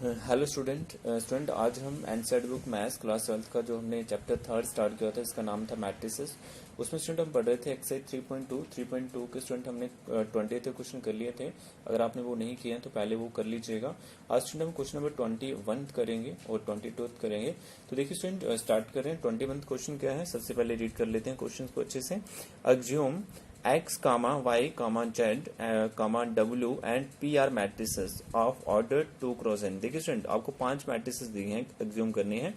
Hello student आज हम NCERT book maths class 12th का जो हमने चैप्टर 3 स्टार्ट किया था, इसका नाम था मैट्रिसेस। उसमें स्टूडेंट हम पढ़ रहे थे एक्सरसाइज 3.2 के स्टूडेंट हमने 20th क्वेश्चन कर लिए थे। अगर आपने वो नहीं किए हैं तो पहले वो कर लीजिएगा। आज स्टूडेंट हम क्वेश्चन नंबर 21 करेंगे और 22 करेंगे। तो देखिए स्टूडेंट स्टार्ट कर रहे हैं। 21 क्वेश्चन क्या है, सबसे पहले रीड कर लेते हैं क्वेश्चन को अच्छे से। Assume x, y, z, w and p are matrices of order 2 cross n। देखिए स्टूडेंट आपको 5 मैट्रिसेस दिए हैं, एग्ज्यूम करनी है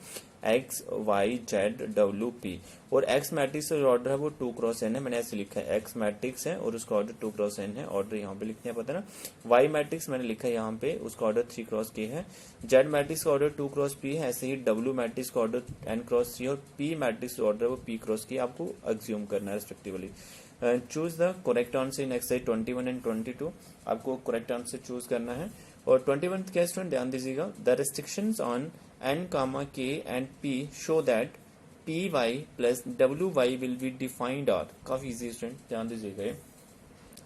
x, y, z, w, p। और x मैट्रिक्स का जो ऑर्डर है वो 2 क्रॉस n है। मैंने ऐसे लिखा है x मैट्रिक्स है और उसका ऑर्डर 2 क्रॉस n है। ऑर्डर यहाँ पे लिखने हैं, पता है ना। y मैट्रिक्स मैंने लिखा है यहाँ पे, उसका ऑर्डर 3 क्रॉस k है। z मैट्रिक्स का ऑर्डर 2 क्रॉस p है। ऐसे ही w मैट्रिक्स का ऑर्डर n क्रॉस 3 और p मैट्रिक्स का ऑर्डर वो p क्रॉस k आपको एग्ज्यूम करना है respectively. Choose the correct answer in exercise 21 and 22। आपको करेक्ट आंसर चूज करना है। और 21 क्या स्टूडेंट ध्यान दीजिएगा, the restrictions on n, k and p show that py plus wy will be defined are. काफी इजी स्टूडेंट, ध्यान दीजिएगा।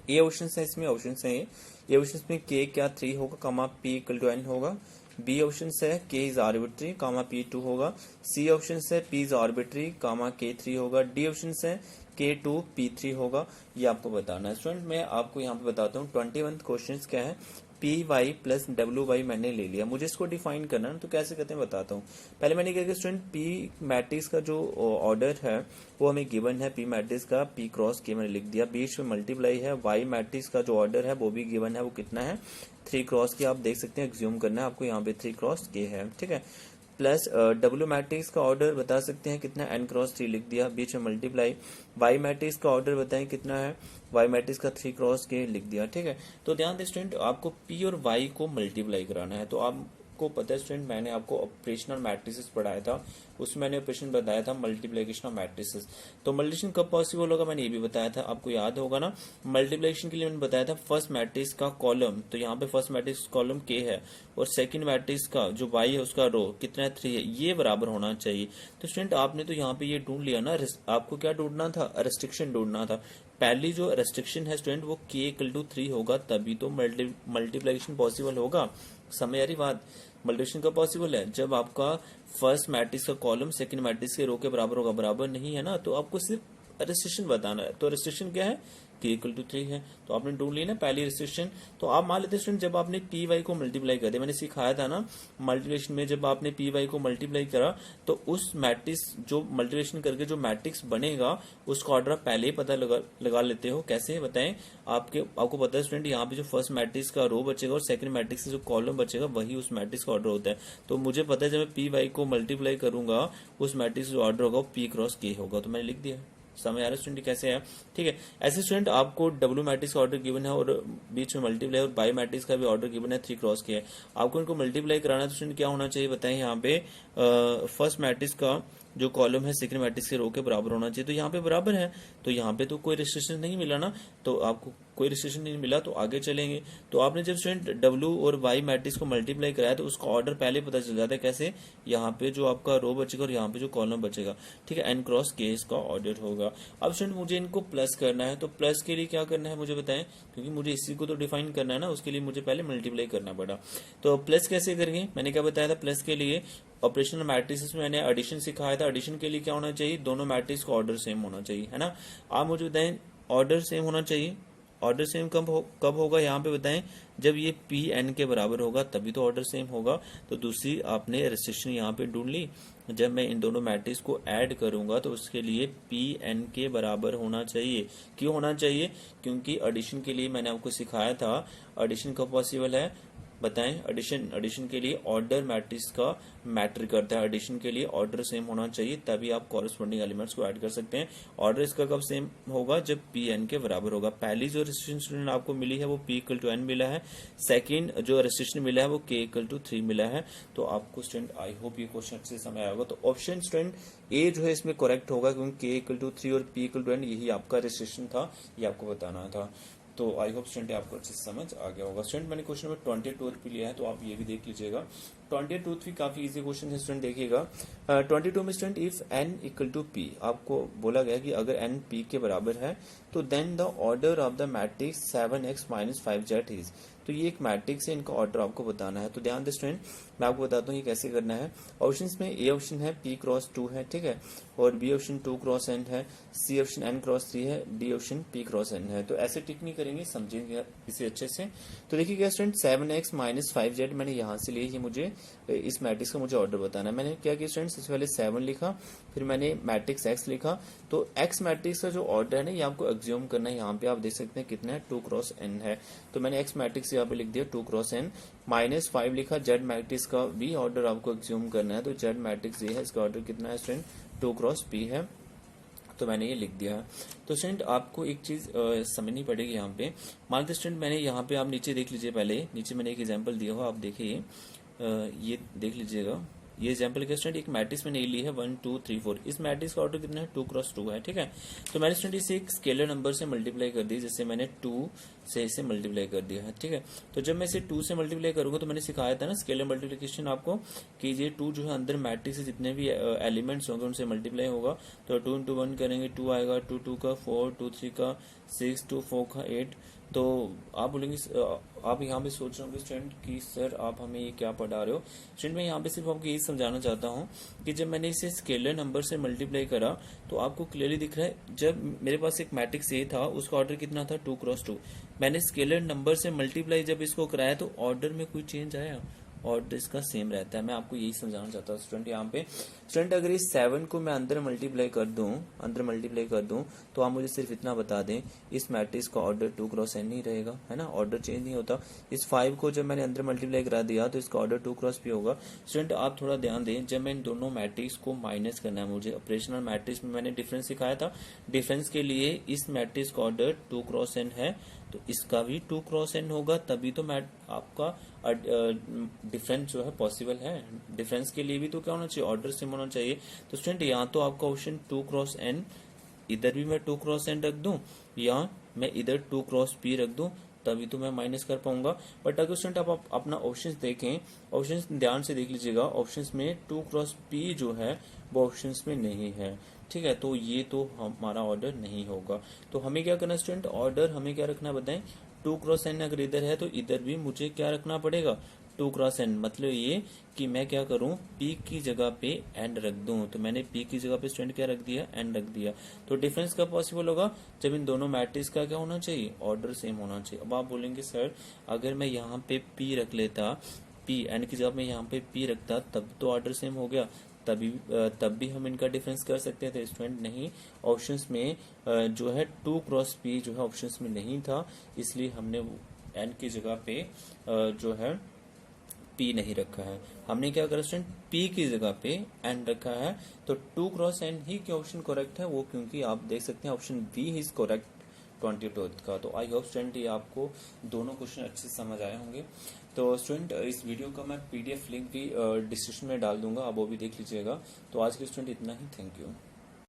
ये ऑप्शन है, इसमें ऑप्शन है ये ऑप्शन में k क्या 3 होगा, comma p equal to n होगा। बी ऑप्शन है k is arbitrary, comma p 2 होगा। सी ऑप्शन है p is arbitrary, comma k 3 होगा। डी ऑप्शन है K2 P3 होगा। ये आपको बताना है स्टूडेंट। मैं आपको यहाँ पे बताता हूँ 21 क्वेश्चंस क्या है। Py प्लस WY मैंने ले लिया, मुझे इसको डिफाइन करना है, तो कैसे करते हैं बताता हूँ। पहले मैंने क्या किया स्टूडेंट, P मैट्रिक्स का जो ऑर्डर है वो हमें गिवन है। P मैट्रिक्स का P क्रॉस K मैंने लिख दिया, बीच में मल्टीप्लाई है। Y मैट्रिक्स का जो ऑर्डर है वो भी गिवन है, वो कितना है 3 क्रॉस K। आप देख सकते हैं, एग्ज्यूम करना है आपको, यहाँ पे 3 क्रॉस K है, ठीक है। प्लस W मैट्रिक्स का ऑर्डर बता सकते हैं कितना, n क्रॉस 3 लिख दिया, बीच में मल्टीप्लाई। Y मैट्रिक्स का ऑर्डर बताएं कितना है, Y मैट्रिक्स का 3 क्रॉस K लिख दिया, ठीक है। तो ध्यान दें स्टूडेंट, आपको P और Y को मल्टीप्लाई कराना है। तो आपको पता है स्टूडेंट, मैंने आपको ऑपरेशनल मैट्रिसेस पढ़ाया था, उसमें मैंने ऑपरेशन बताया था मल्टीप्लिकेशन ऑफ मैट्रिसेस। तो मल्टीप्लिकेशन कब पॉसिबल होगा मैंने ये भी बताया था, आपको याद होगा ना। मल्टीप्लिकेशन के लिए मैंने बताया था फर्स्ट मैट्रिक्स का कॉलम, तो यहाँ पे फर्स्ट मैट्रिक्स कॉलम K है और सेकंड मैट्रिक्स का जो Y है उसका रो कितना है 3 है, ये बराबर होना चाहिए। तो स्टूडेंट आपने तो यहाँ पे ये ढूंढ लिया ना, आपको क्या ढूंढना था, रेस्ट्रिक्शन ढूंढना था। पहली जो रेस्ट्रिक्शन है स्टूडेंट वो K इक्वल टू 3 होगा, तभी तो मल्टीप्लिकेशन पॉसिबल होगा। समझ आ रही बात। मल्टीप्लिकेशन कब पॉसिबल है, जब आपका फर्स्ट मैट्रिक्स का कॉलम सेकंड मैट्रिक्स के रो के बराबर होगा। बराबर नहीं है ना, तो आपको सिर्फ रेस्ट्रिक्शन बताना है। तो रेस्ट्रिक्शन क्या है, K इक्वल टू 3 है, तो आपने ढूंढ ली ना पहली रेस्ट्रिक्शन। तो आप मान लेते स्टूडेंट, जब आपने Py को मल्टीप्लाई कर दिया, मैंने सिखाया था ना मल्टीप्लिकेशन में, जब आपने Py को मल्टीप्लाई करा तो उस मैट्रिक्स जो मल्टीप्लिकेशन करके जो मैट्रिक्स बनेगा उसका ऑर्डर आप पहले ही पता लगा लेते हो। कैसे बताएं, आपको पता है स्टूडेंट, यहाँ पे जो फर्स्ट मैट्रिक्स का रो बचेगा और सेकंड मैट्रिक्स का जो कॉलम बचेगा वही उस मैट्रिक्स का ऑर्डर होता है। तो मुझे पता है जब मैं Py को मल्टीप्लाई करूंगा उस मैट्रिक्स जो ऑर्डर होगा वो P क्रॉस K होगा। तो मैंने लिख दिया। समझ आ रहा है स्टूडेंट कैसे है, ठीक है। ऐसे स्टूडेंट आपको W मैट्रिक्स का ऑर्डर गिवन है और बीच में मल्टीप्लाई, और Y मैट्रिक्स का भी ऑर्डर गिवन है 3 क्रॉस के है। आपको इनको मल्टीप्लाई कराना है तो स्टूडेंट क्या होना चाहिए बताएं, यहाँ पे फर्स्ट मैट्रिक्स का जो कॉलम है सेकंड मैट्रिक्स के रो के बराबर होना चाहिए। तो यहाँ पे बराबर है, तो यहाँ पे तो कोई रिस्ट्रिक्शन नहीं मिला ना, तो आपको कोई रिस्ट्रिक्शन नहीं मिला तो आगे चलेंगे। तो आपने जब स्टूडेंट W और Y मैट्रिक्स को मल्टीप्लाई कराया तो उसका ऑर्डर पहले पता चल जाता है। कैसे, यहाँ पे जो आपका रो बचेगा और यहाँ पे जो कॉलम बचेगा, ठीक है, n क्रॉस K इसका ऑर्डर होगा। अब स्टूडेंट मुझे इनको प्लस करना है, तो प्लस के लिए क्या करना है मुझे बताएं, क्योंकि मुझे इसी को तो डिफाइन करना है ना, उसके लिए मुझे पहले मल्टीप्लाई करना पड़ा। तो प्लस कैसे करेंगे, मैंने क्या बताया था प्लस के लिए, ऑपरेशनल मैट्रिक्स में मैंने एडिशन सिखाया था। एडिशन के लिए क्या होना चाहिए, दोनों मैट्रिक्स का ऑर्डर सेम होना चाहिए, है ना। आप मुझे बताएं, ऑर्डर सेम होना चाहिए। ऑर्डर सेम कब होगा, यहाँ पे बताएं, जब ये P n के बराबर होगा तभी तो ऑर्डर सेम होगा। तो दूसरी आपने रेस्ट्रिक्शन यहाँ पे ढूंढ ली, जब मैं इन दोनों मैट्रिक्स को ऐड करूंगा तो उसके लिए P n के बराबर होना चाहिए। क्यों होना चाहिए, क्योंकि एडिशन के लिए मैंने आपको सिखाया था, एडिशन कब पॉसिबल है बताएं। एडिशन के लिए ऑर्डर मैट्रिक्स का मैटर करता है। एडिशन के लिए ऑर्डर सेम होना चाहिए, तभी आप कॉरेस्पॉन्डिंग एलिमेंट्स को ऐड कर सकते हैं। ऑर्डर इसका कब सेम होगा, जब P n के बराबर होगा। पहली जो रेस्ट्रिक्शन स्टूडेंट आपको मिली है वो P इक्वल टू n मिला है, सेकंड जो रेस्ट्रिक्शन मिला है वो K इक्वल टू 3 मिला है। तो आपको स्टूडेंट आई होप ये क्वेश्चन अच्छे से समझ आया होगा। तो ऑप्शन स्टूडेंट ए जो है इसमें करेक्ट होगा, क्योंकि K इक्वल टू 3 और P इक्वल टू n यही आपका रेस्ट्रिक्शन था, ये आपको बताना था। तो आई होप स्टूडेंट आपको अच्छे से समझ आ गया होगा। स्टूडेंट मैंने क्वेश्चन नंबर 22 पे लिया है, तो आप ये भी देख लीजिएगा। 22 भी काफी इजी क्वेश्चन है स्टूडेंट, देखिएगा। 22 में student if n equal to p, आपको बोला गया कि अगर n p के बराबर है तो then the order of the matrix 7x minus 5z is. तो ये एक मैट्रिक्स है, इनका ऑर्डर आपको बताना है। तो ध्यान दे स्टूडेंट, मैं आपको बताता हूँ ये कैसे करना है। ऑप्शंस में ए ऑप्शन है p क्रॉस 2 है, ठीक है, और बी ऑप्शन 2 क्रॉस n है, सी ऑप्शन n क्रॉस 3 है, D option p cross n है। तो ऐसे टिक नहीं करेंगे, समझेंगे इसे अच्छे से। तो देखिएगा स्टूडेंट 7x माइनस 5z मैंने यहाँ से लिए, ये मुझे इस मैट्रिक्स का मुझे ऑर्डर बताना है। मैंने क्या किया स्टूडेंट, सबसे पहले 7 लिखा, फिर मैंने मैट्रिक्स x लिखा। तो x मैट्रिक्स का जो ऑर्डर है ना, ये आपको एग्ज्यूम करना है। यहाँ पे आप देख सकते हैं कितना है, 2 क्रॉस n है। तो मैंने x मैट्रिक्स यहाँ पे लिख दिया 2 क्रॉस n। माइनस 5 लिखा, z मैट्रिक्स का भी ऑर्डर आपको एग्ज्यूम करना है। तो z मैट्रिक्स ये है, इसका ऑर्डर कितना है स्टूडेंट, 2 क्रॉस p है। तो मैंने ये लिख दिया है। तो स्टूडेंट आपको एक चीज समझनी पड़ेगी यहाँ पे। मान लीजिए स्टूडेंट मैंने यहाँ पे, आप नीचे देख लीजिए, पहले नीचे मैंने एक एग्जांपल दिया हो, आप देखिए, ये देख लीजिएगा। ये एग्जांपल के स्टूडेंट एक मैट्रिक्स मैंने ली है 1 2 3 4। इस मैट्रिक्स का ऑर्डर कितना है, 2 क्रॉस 2 है, ठीक है। तो मैंने स्टूडेंट इसे एक स्केलर नंबर से मल्टीप्लाई कर दी, जैसे मैंने 2 से इसे मल्टीप्लाई कर दिया है, ठीक है। तो जब मैं इसे 2 से मल्टीप्लाई करूंगा, तो मैंने सिखाया था ना स्केलर मल्टीप्लिकेशन आपको, कि ये 2 जो है अंदर मैट्रिक्स से जितने भी एलिमेंट्स होंगे उनसे मल्टीप्लाई होगा। तो 2 इंटू 1 करेंगे 2 आएगा, 2 2 का 4, 2 3 का 6, 2 4 का 8। तो आप बोलेंगे, आप यहाँ पे सोच रहे होंगे स्टूडेंट कि सर आप हमें ये क्या पढ़ा रहे हो। स्टूडेंट मैं यहाँ पे सिर्फ आपको यही समझाना चाहता हूँ कि जब मैंने इसे स्केलर नंबर से मल्टीप्लाई करा, तो आपको क्लियरली दिख रहा है, जब मेरे पास एक मैट्रिक्स ए था, उसका ऑर्डर कितना था, 2 क्रॉस 2। मैंने स्केलर नंबर से मल्टीप्लाई जब इसको कराया, तो ऑर्डर में कोई चेंज आया, ऑर्डर इसका सेम रहता है। मैं आपको यही समझाना चाहता हूँ स्टूडेंट यहाँ पे। स्टूडेंट अगर इस 7 को मैं अंदर मल्टीप्लाई कर दूं, तो आप मुझे सिर्फ इतना बता दें, इस मैट्रिक्स का ऑर्डर 2 क्रॉस n ही रहेगा, है ना, ऑर्डर चेंज नहीं होता। इस 5 को जब मैंने अंदर मल्टीप्लाई करा दिया, तो इसका ऑर्डर 2 क्रॉस p होगा। स्टूडेंट आप थोड़ा ध्यान दें, जब मैं इन दोनों मैट्रिक्स को माइनस करना है मुझे, ऑपरेशनल मैट्रिक्स में मैंने डिफरेंस सिखाया था, डिफरेंस के लिए इस मैट्रिक्स का ऑर्डर 2 क्रॉस n है, तो इसका भी 2 क्रॉस n होगा, तभी तो आपका डिफरेंस जो है पॉसिबल है। डिफरेंस के लिए भी तो क्या होना चाहिए, ऑर्डर सेम होना चाहिए। तो स्टूडेंट यहाँ तो आपका ऑप्शन 2 क्रॉस n, इधर भी मैं 2 क्रॉस n रख दूं, या मैं इधर 2 क्रॉस p रख दूं, तभी तो मैं माइनस कर पाऊंगा। बट अगर स्टूडेंट आप अपना ऑप्शंस देखें, ऑप्शंस ध्यान से देख लीजिएगा, ऑप्शंस में 2 क्रॉस p जो है वो ऑप्शंस में नहीं है, ठीक है। तो ये तो हमारा ऑर्डर नहीं होगा। तो हमें क्या करना स्टूडेंट, ऑर्डर हमें क्या रखना बताएं, 2 क्रॉस n अगर इधर है, तो इधर भी मुझे क्या रखना पड़ेगा, 2 क्रॉस n। मतलब ये कि मैं क्या करूं, p की जगह पे n रख दूं। तो मैंने p की जगह पे स्टूडेंट क्या रख दिया, n रख दिया। तो डिफरेंस कब पॉसिबल होगा, जब इन दोनों मैट्रिक्स का क्या होना चाहिए, ऑर्डर सेम होना चाहिए। अब आप बोलेंगे सर अगर मैं यहाँ पे p रख लेता, p n की जगह मैं यहाँ पे p रखता, तब तो ऑर्डर सेम हो गया, तब भी हम इनका डिफरेंस कर सकते थे। स्टूडेंट नहीं, ऑप्शंस में जो है 2 क्रॉस p जो है ऑप्शंस में नहीं था, इसलिए हमने n की जगह पे जो है p नहीं रखा है। हमने क्या करा स्टूडेंट, p की जगह पे n रखा है। तो 2 क्रॉस n ही क्या ऑप्शन करेक्ट है वो, क्योंकि आप देख सकते हैं ऑप्शन बी इज करेक्ट 22 का। तो आई होप स्टूडेंट ये आपको दोनों क्वेश्चन अच्छे से समझ आए होंगे। तो स्टूडेंट इस वीडियो का मैं पीडीएफ लिंक भी डिस्क्रिप्शन में डाल दूंगा, आप वो भी देख लीजिएगा। तो आज के स्टूडेंट इतना ही, थैंक यू।